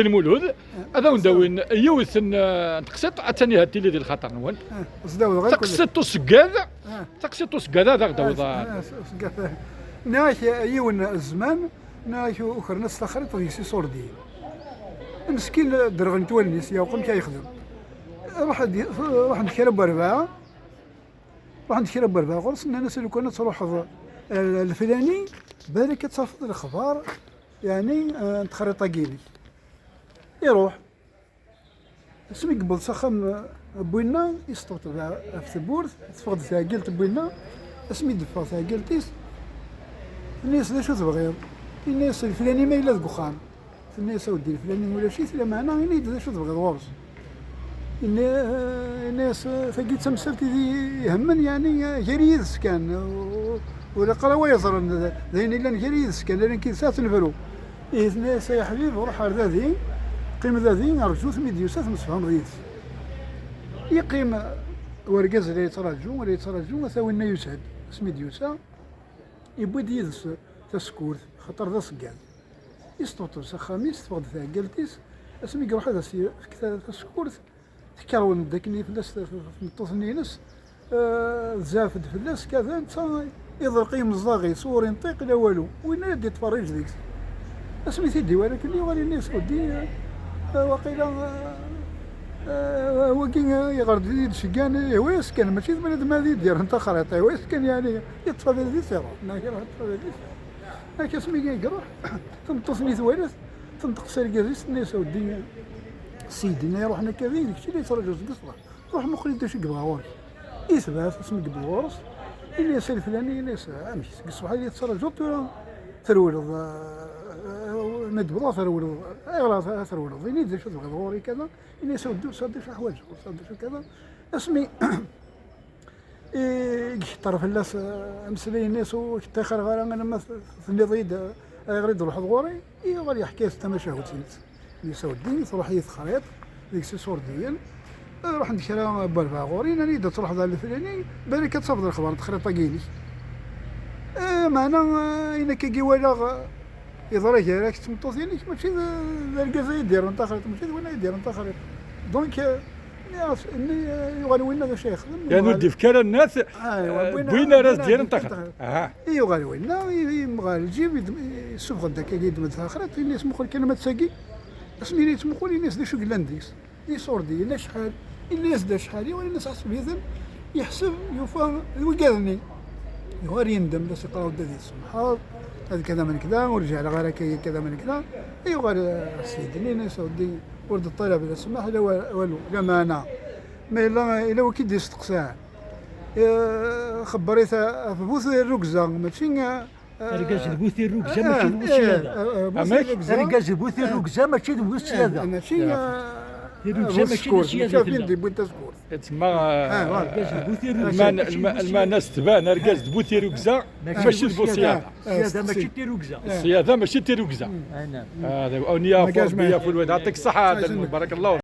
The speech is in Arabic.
المولود هذا نداوين يوث تقسط عتاني هاتي لي ديال الخطر نوان تقسطو سكاد تقسطو سكاد هذا غدا سكاد ناش يون الزمان ناش اخر ناس اخر طيسي صوردي مسكين درغن تولنيس يا وقم كيخدم راح نشرب بربعه راح نشرب بربعه غرس الناس اللي كنا تروح الفلاني بالك تصفد الاخبار يعني تخريطه كيلي يروح سمي قبل سخم بوينا يسطوط في البورث تفقد فيها قلت بوينا اسمي دفا فيها قلتيس الناس لا شو تبغيو الناس الفلاني ما إلا ذقخان الناس ودي الفلاني ولا شي لا معنا ينيد لا شو تبغي غورس الناس فقيت تمثلتي يهمن يعني جريد سكان ولا قراوه يزرن ذين الا جريد سكان لان كي سات نفرو الناس يا حبيبي روح على ذي قيم ذي ارجو ميديوسات مسفهم ريس يقيم ورقز اللي يتراجو ولا يتراجو ثاوي لنا يسعد اسمي ديوسا يبغي يدس تسكورت خاطر ذا سكان يستوطر خميس تفقد فيها قالتيس اسمي يروح هذا في تسكورت تكرون داكني فلاس في الطوثنينس زافد فلاس كذا انت يضر قيم الزاغي صور ينطيق لا والو وين يدي تفرج ذيك اسمي سيدي ولكن اللي ولي الناس ودي وقيلا هو كي يغرد يد شكان ويس كان ماشي بنادم هذا يدير انت خريطه ويس كان يعني يتفضل ذي سيرو ناكر هاك اسمي يروح ثم تصني ثوالث ثم تقصر كازيس الناس ودي سيدنا يروح هنا كذا داكشي اللي يترجى قصره روح مخرج داك قبل غورس يثبت اسمي قبل غورس الناس الفلاني الناس امشي قصوا اللي يترجى ترولد ندبر ثرولد اغلا ثرولد يني داك شو تبغي غوري كذا الناس ودو صدق شي حوايج صدق كذا اسمي طرف الناس مسلي الناس وتاخر غير انا ما في النضيد غير يروح غوري غادي يحكي التماشاهد الناس ودي تروح يتخريط ديك سيسور ديال روح نشرا بالفاغوري انا اذا تروح ذا الفلاني بالك تصفد الخبر تخريطه كيلي معنا انا كي ولا يضرك راك تمطوثيني ماشي ذا الكازا يدير انت خريط ماشي وين يدير انت خريط دونك اني يغالي وين هذا شيخ يعني ودي فكر الناس بوينا راس ديال انت خريط يغالي وين يغالي يجيب يسوق هذاك يدير مثلا خريط الناس مخل كلمه ساقي اسمي لي تمخول الناس دا شو قلانديس يصور دي لا شحال الناس دا شحال ولا الناس حسب يذن يحسب يوفى ويقالني يغالي يندم لا يقراو دي السمحات هذا كذا من كذا ورجع لغير كذا من كذا يغالي سيدني الناس ودي ولد الطلب لا سمح لا والو لا مانع ما الا هو كي دير استقساء خبريتها في بوث الركزه ماشي رجاج البوثي الركزه ماشي دوشي هذا رجاج البوثي الركزه ماشي دوشي هذا ماشي الركزه ماشي دوشي هذا شافين دي بوين تسكور تما رجاج البوثي الركزه الماء ناس تبان رجاج بوثي ركزه ماشي البوسياده السياده ماشي تيروكزه السياده ماشي تيروكزه نعم هذا اونيا فوق في الواد يعطيك الصحه بارك الله